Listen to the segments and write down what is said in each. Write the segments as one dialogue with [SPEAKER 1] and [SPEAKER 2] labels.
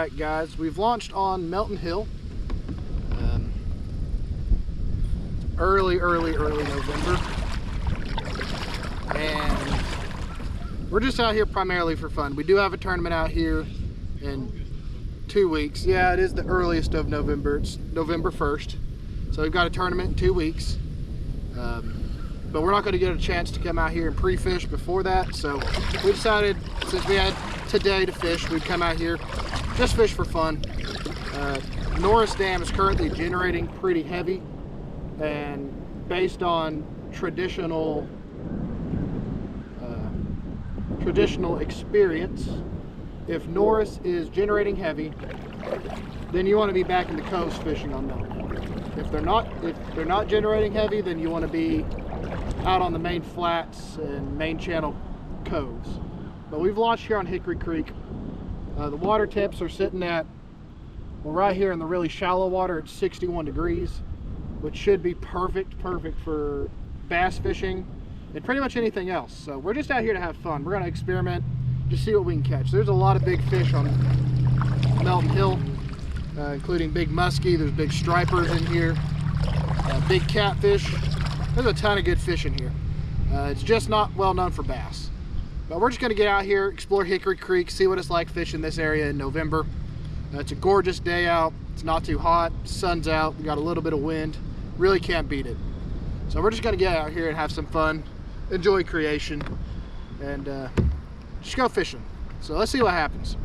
[SPEAKER 1] Alright guys, we've launched on Melton Hill. Early November. And we're just out here primarily for fun. We do have a tournament out here in 2 weeks. Yeah, it is the earliest of November. It's November 1st. So we've got a tournament in 2 weeks. But we're not going to get a chance to come out here and pre-fish before that. So we decided, since we had today to fish, we'd come out here, just fish for fun. Norris Dam is currently generating pretty heavy. And based on traditional experience, if Norris is generating heavy, then you want to be back in the coves fishing on Melton. If they're not generating heavy, then you want to be out on the main flats and main channel coves. But we've launched here on Hickory Creek. The water temps are sitting at, well, right here in the really shallow water, it's 61 degrees, which should be perfect for bass fishing and pretty much anything else. So we're just out here to have fun. We're going to experiment, just see what we can catch. There's a lot of big fish on Melton Hill, including big muskie. There's big stripers in here, big catfish. There's a ton of good fish in here. It's just not well known for bass. But we're just going to get out here, explore Hickory Creek, see what it's like fishing this area in November. It's a gorgeous day out. It's not too hot. Sun's out. We got a little bit of wind. Really can't beat it. So we're just going to get out here and have some fun, enjoy creation, and just go fishing. So let's see what happens.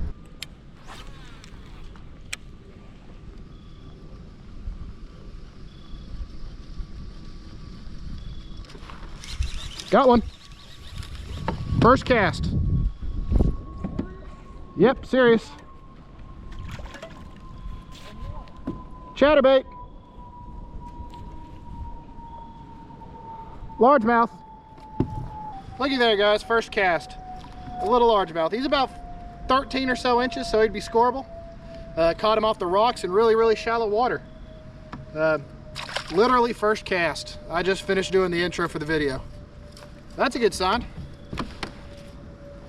[SPEAKER 1] Got one. First cast. Yep, serious. Chatterbait. Largemouth. Looky there, guys, first cast. A little largemouth. He's about 13 or so inches, so he'd be scoreable. Caught him off the rocks in really shallow water. Literally first cast. I just finished doing the intro for the video. That's a good sign.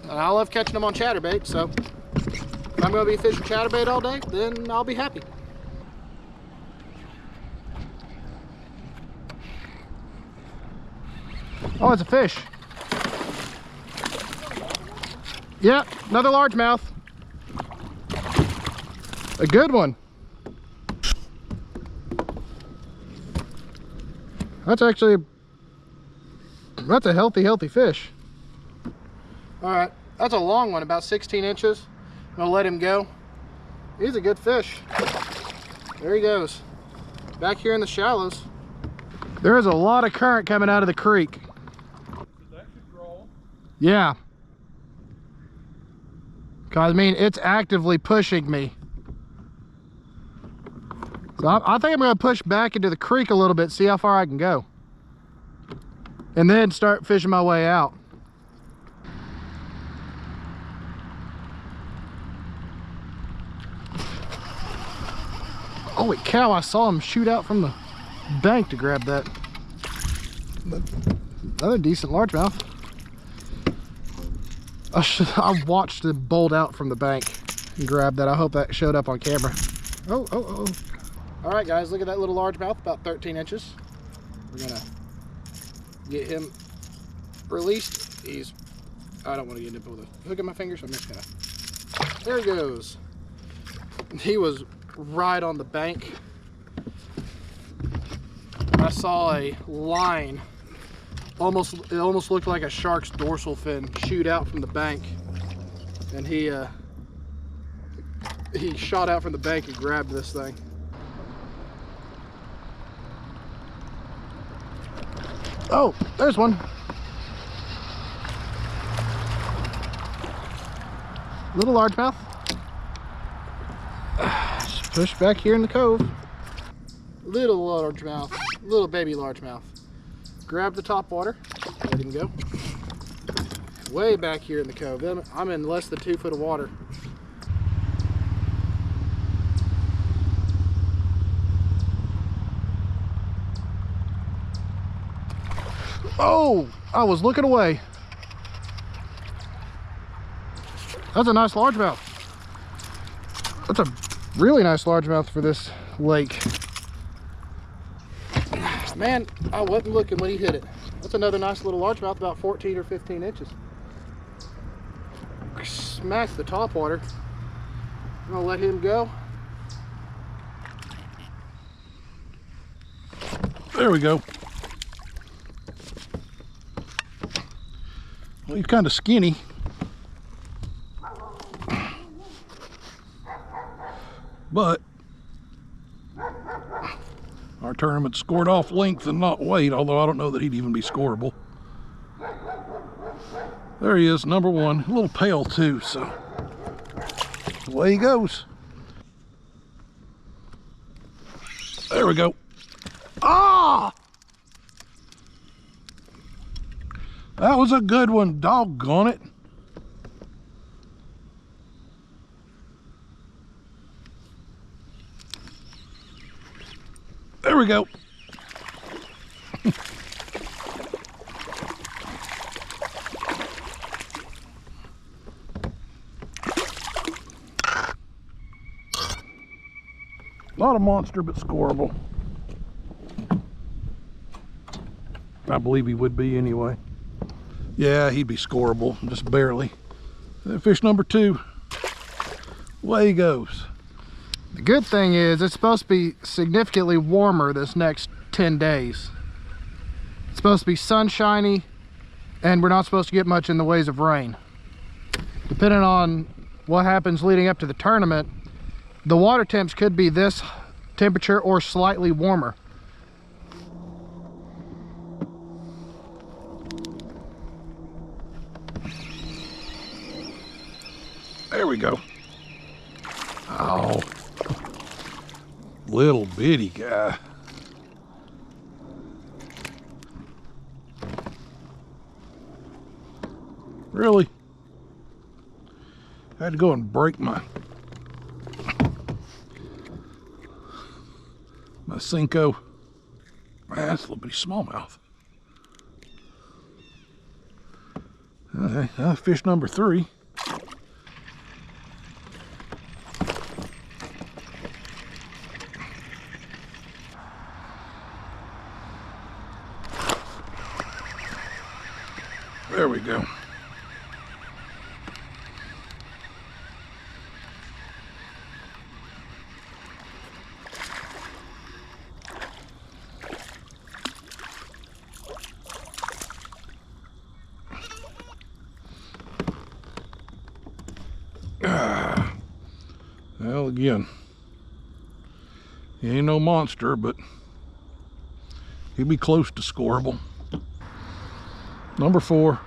[SPEAKER 1] I love catching them on chatterbait, so if I'm going to be fishing chatterbait all day, then I'll be happy. Oh, it's a fish. Yeah, another largemouth. A good one. That's a healthy fish. All right, that's a long one, about 16 inches. I'm gonna let him go. He's a good fish. There he goes. Back here in the shallows. There is a lot of current coming out of the creek. Yeah. Cause I mean, it's actively pushing me. So I think I'm gonna push back into the creek a little bit, see how far I can go. And then start fishing my way out. Holy cow, I saw him shoot out from the bank to grab that. Another decent largemouth. I watched him bolt out from the bank and grab that. I hope that showed up on camera. Oh. All right, guys, look at that little largemouth, about 13 inches. We're gonna get him released. I don't want to get him with a hook in my finger, so I'm just gonna, there he goes. He was right on the bank. I saw a line, it almost looked like a shark's dorsal fin, shoot out from the bank, and he shot out from the bank and grabbed this thing. Oh, there's one. Little largemouth. Just push back here in the cove. Little largemouth, little baby largemouth. Grab the top water, let him go. Way back here in the cove. I'm in less than 2 foot of water. Oh, I was looking away. That's a nice largemouth. That's a really nice largemouth for this lake. Man, I wasn't looking when he hit it. That's another nice little largemouth, about 14 or 15 inches. Smacked the top water. I'm gonna let him go.
[SPEAKER 2] There we go. Well, he's kind of skinny. But our tournament scored off length and not weight, although I don't know that he'd even be scoreable. There he is, number one. A little pale too, so away he goes. There we go. Ah! That was a good one, doggone it. There we go. Not a monster, but scoreable. I believe he would be anyway. Yeah, he'd be scoreable, just barely. Fish number two. Away he goes.
[SPEAKER 1] The good thing is it's supposed to be significantly warmer this next 10 days. It's supposed to be sunshiny, and we're not supposed to get much in the ways of rain. Depending on what happens leading up to the tournament, the water temps could be this temperature or slightly warmer.
[SPEAKER 2] There we go. Oh, little bitty guy. Really? I had to go and break my Cinco. That's a little bitty smallmouth. Okay, fish number three. There we go. Well, again, he ain't no monster, but he'd be close to scoreable. Number four.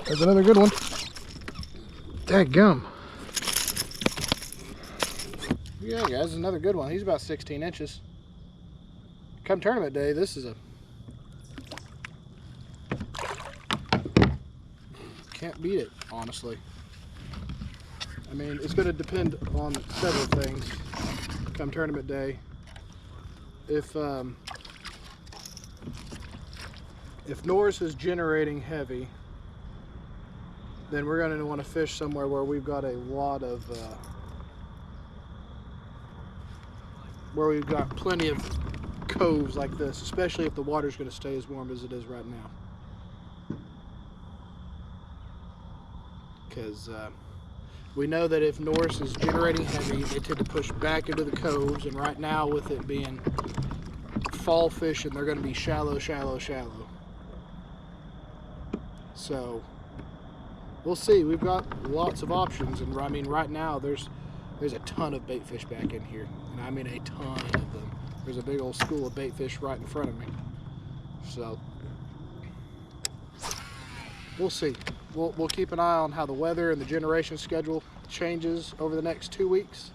[SPEAKER 1] There's another good one. Dadgum. Yeah, guys, another good one. He's about 16 inches. Come tournament day, this is a... Can't beat it, honestly. I mean, it's going to depend on several things come tournament day. If Norris is generating heavy, then we're going to want to fish somewhere where we've got a lot of where we've got plenty of coves like this, especially if the water's going to stay as warm as it is right now. Because we know that if Norris is generating heavy, they tend to push back into the coves, and right now with it being fall fishing, they're going to be shallow, shallow, shallow. So we'll see. We've got lots of options, and I mean, right now there's a ton of bait fish back in here, and I mean a ton of them. There's a big old school of bait fish right in front of me. So we'll see. We'll keep an eye on how the weather and the generation schedule changes over the next 2 weeks,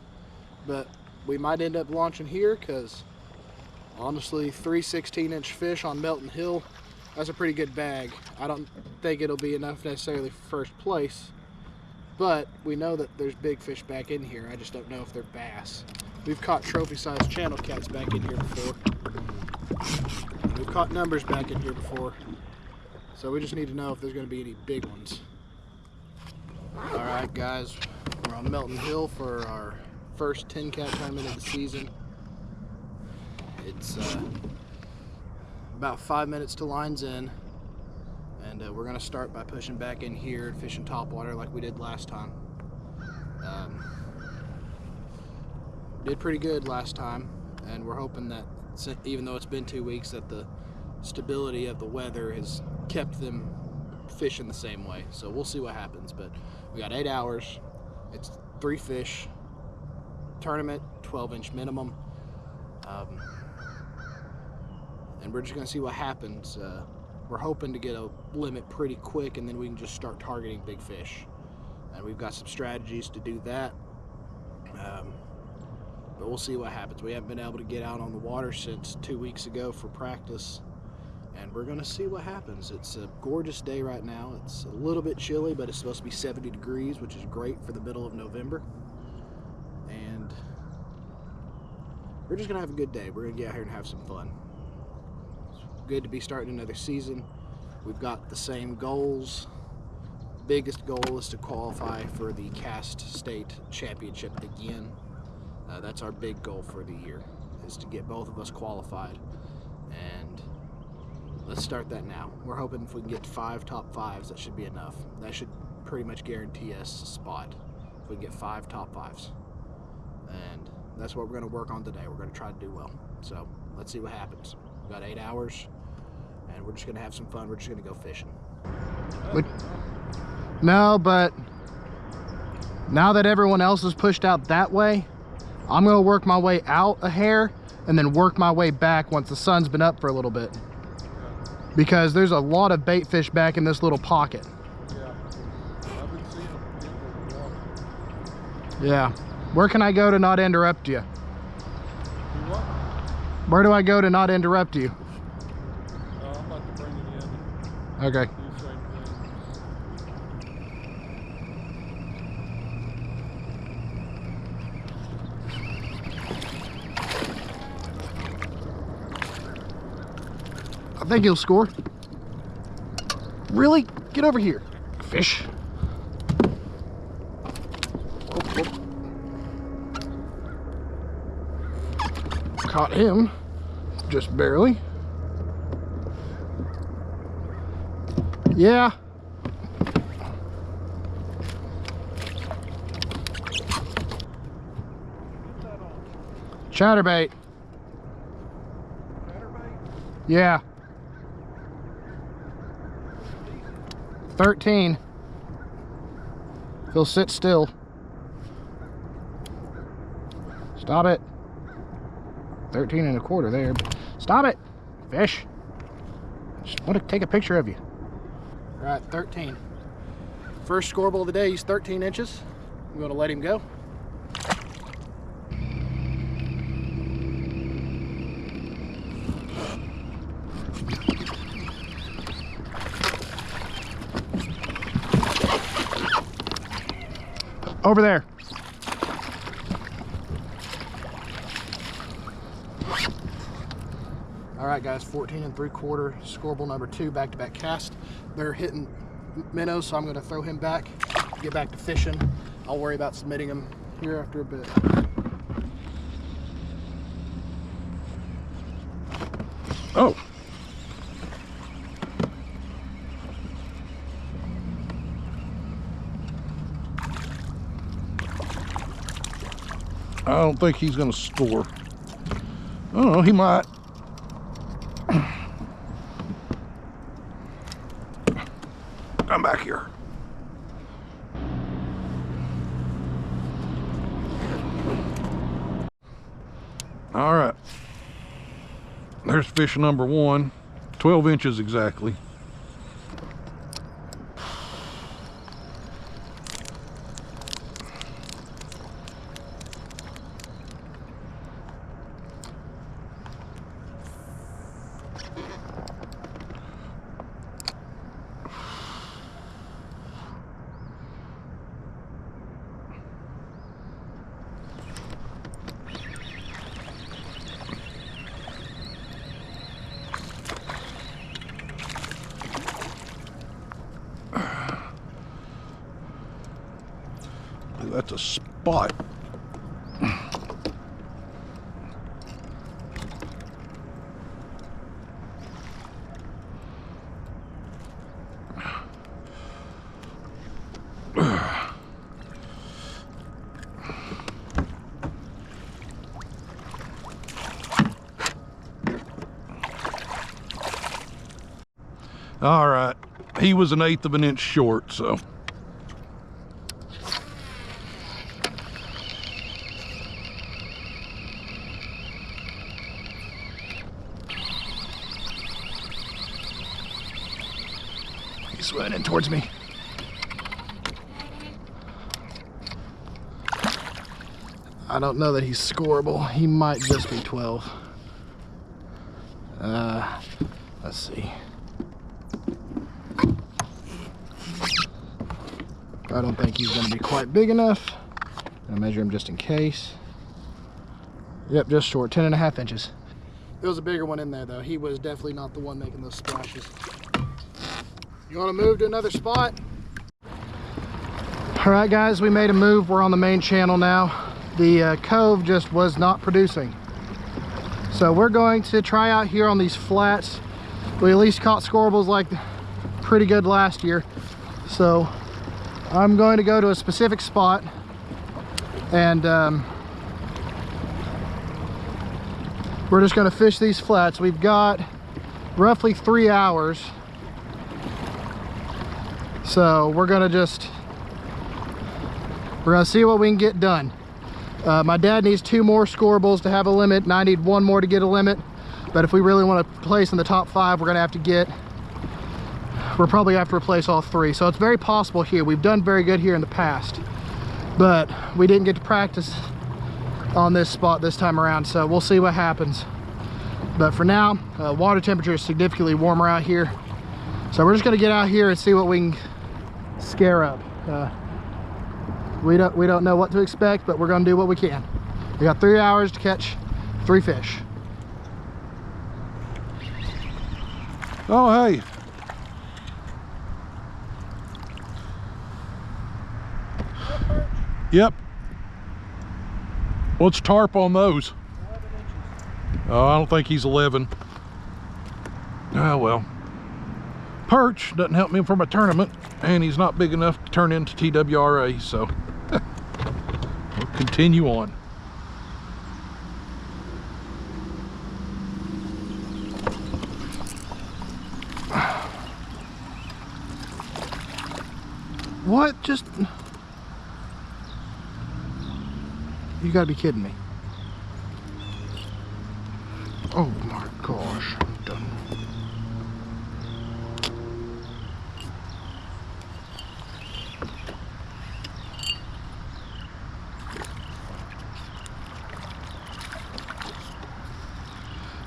[SPEAKER 1] but we might end up launching here because honestly 3 16-inch fish on Melton Hill That's a pretty good bag. I don't think it'll be enough necessarily for first place, but we know that there's big fish back in here. I just don't know if they're bass. We've caught trophy-sized channel cats back in here before. We've caught numbers back in here before. So we just need to know if there's going to be any big ones. All right, guys, we're on Melton Hill for our first TNKATT tournament of the season. It's about 5 minutes to lines in, and we're going to start by pushing back in here and fishing topwater like we did last time. Did pretty good last time, and we're hoping that even though it's been 2 weeks, that the stability of the weather has kept them fishing the same way. So we'll see what happens, but we got 8 hours. It's 3 fish tournament, 12-inch minimum, and we're just gonna see what happens. We're hoping to get a limit pretty quick, and then we can just start targeting big fish, and we've got some strategies to do that. But we'll see what happens. We haven't been able to get out on the water since 2 weeks ago for practice, and we're gonna see what happens. It's a gorgeous day right now. It's a little bit chilly, but it's supposed to be 70 degrees, which is great for the middle of November. And we're just gonna have a good day. We're gonna get out here and have some fun. It's good to be starting another season. We've got the same goals. Biggest goal is to qualify for the Cast State Championship again. That's our big goal for the year, is to get both of us qualified, and let's start that now. We're hoping if we can get 5 top 5s, that should be enough. That should pretty much guarantee us a spot if we can get 5 top 5s, and that's what we're going to work on today. We're going to try to do well, so let's see what happens. We've got 8 hours, and we're just going to have some fun. We're just going to go fishing. No, but now that everyone else is pushed out that way, I'm gonna work my way out a hair and then work my way back once the sun's been up for a little bit. Because there's a lot of bait fish back in this little pocket.
[SPEAKER 2] Yeah, I've been seeing them in the water.
[SPEAKER 1] Yeah. Where can I go to not interrupt you?
[SPEAKER 2] What?
[SPEAKER 1] Where do I go to not interrupt you?
[SPEAKER 2] I'm about to bring it in.
[SPEAKER 1] Okay.
[SPEAKER 2] Do the same thing.
[SPEAKER 1] I think he'll score. Really? Get over here, fish. Oh, oh. Caught him, just barely. Yeah. Chatterbait.
[SPEAKER 2] Chatterbait?
[SPEAKER 1] Yeah. 13. He'll sit still. Stop it. 13 and a quarter there. Stop it, fish. Just want to take a picture of you. All right, 13. First scoreable of the day, he's 13 inches. I'm going to let him go. Over there. All right, guys, 14 and 3/4, scoreable number 2, back-to-back cast. They're hitting minnows, so I'm going to throw him back, get back to fishing. I'll worry about submitting him here after a bit.
[SPEAKER 2] Oh. I don't think he's going to score. I don't know, he might. Come back here. All right. There's fish number 1, 12 inches exactly. that's a spot. All right, he was 1/8 of an inch short, so. He's swimming towards me.
[SPEAKER 1] I don't know that he's scoreable. He might just be 12. Let's see. I don't think he's going to be quite big enough. I'm gonna measure him just in case. Yep, just short, 10.5 inches. There was a bigger one in there though. He was definitely not the one making those splashes. You want to move to another spot? All right, guys, we made a move. We're on the main channel now. The cove just was not producing. So we're going to try out here on these flats. We at least caught scoreables like pretty good last year. So I'm going to go to a specific spot and we're just going to fish these flats. We've got roughly 3 hours. So we're going to see what we can get done. My dad needs 2 more scoreables to have a limit, and I need 1 more to get a limit. But if we really want to place in the top 5, we're probably gonna have to replace all 3. So it's very possible here. We've done very good here in the past, but we didn't get to practice on this spot this time around. So we'll see what happens. But for now, water temperature is significantly warmer out here. So we're just gonna get out here and see what we can scare up. We don't know what to expect, but we're gonna do what we can. We got 3 hours to catch 3 fish.
[SPEAKER 2] Oh, hey. Yep. What's tarp on those?
[SPEAKER 1] 11 inches.
[SPEAKER 2] Oh, I don't think he's 11. Oh, well. Perch doesn't help me from a tournament, and he's not big enough to turn into TWRA, so we'll continue on.
[SPEAKER 1] What? Just... You gotta be kidding me. Oh my gosh, I'm done.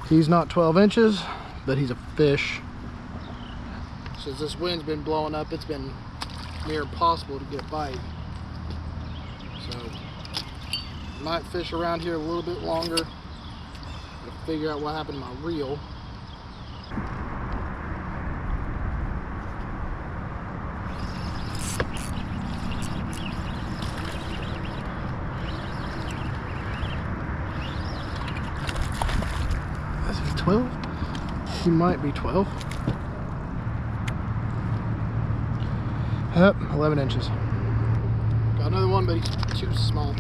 [SPEAKER 1] He's not 12 inches, but he's a fish. Since this wind's been blowing up, it's been near impossible to get a bite. So, might fish around here a little bit longer to figure out what happened to my reel. Is he 12? He might be 12. Yep, 11 inches. Got another one, but he's too small.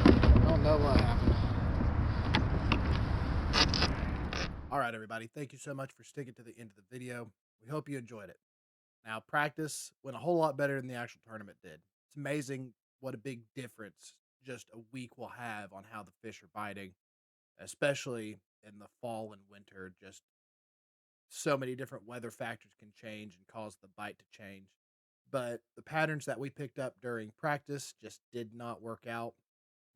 [SPEAKER 1] I don't know what happened. All right, everybody. Thank you so much for sticking to the end of the video. We hope you enjoyed it. Now, practice went a whole lot better than the actual tournament did. It's amazing what a big difference just a week will have on how the fish are biting, especially in the fall and winter. Just so many different weather factors can change and cause the bite to change. But the patterns that we picked up during practice just did not work out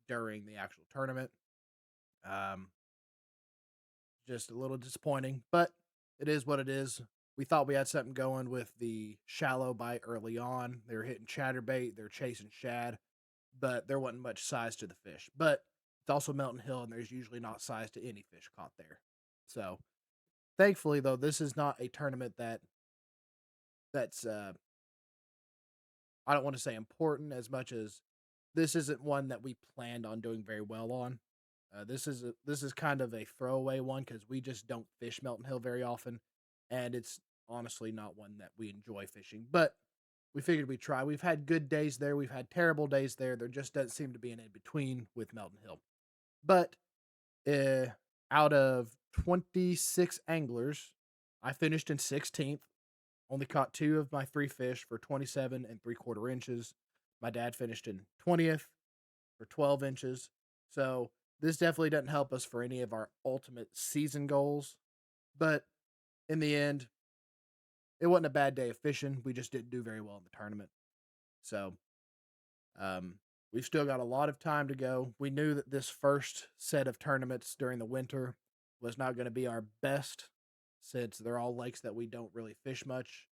[SPEAKER 1] during the actual tournament. Just a little disappointing, but it is what it is. We thought we had something going with the shallow bite early on. They were hitting chatterbait, they're chasing shad, but there wasn't much size to the fish. But it's also Melton Hill, and there's usually not size to any fish caught there. So thankfully, though, this is not a tournament that's I don't want to say important as much as this isn't one that we planned on doing very well on. This is kind of a throwaway one because we just don't fish Melton Hill very often, and it's honestly not one that we enjoy fishing. But we figured we'd try. We've had good days there. We've had terrible days there. There just doesn't seem to be an in between with Melton Hill. But uh, out of 26 anglers, I finished in 16th. Only caught 2 of my 3 fish for 27 3/4 inches. My dad finished in 20th for 12 inches. So this definitely doesn't help us for any of our ultimate season goals. But in the end, it wasn't a bad day of fishing. We just didn't do very well in the tournament. So um, we've still got a lot of time to go. We knew that this first set of tournaments during the winter was not going to be our best since they're all lakes that we don't really fish much.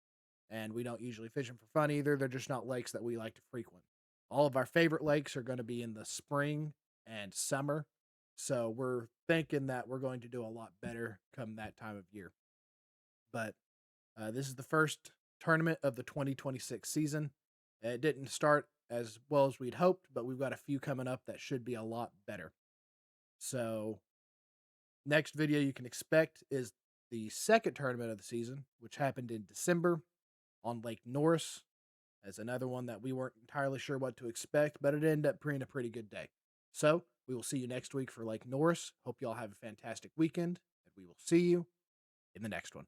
[SPEAKER 1] And we don't usually fish them for fun either. They're just not lakes that we like to frequent. All of our favorite lakes are going to be in the spring and summer. So we're thinking that we're going to do a lot better come that time of year. But this is the first tournament of the 2026 season. It didn't start as well as we'd hoped, but we've got a few coming up that should be a lot better. So, next video you can expect is the second tournament of the season, which happened in December on Lake Norris, as another one that we weren't entirely sure what to expect, but it ended up being a pretty good day. So, we will see you next week for Lake Norris. Hope you all have a fantastic weekend, and we will see you in the next one.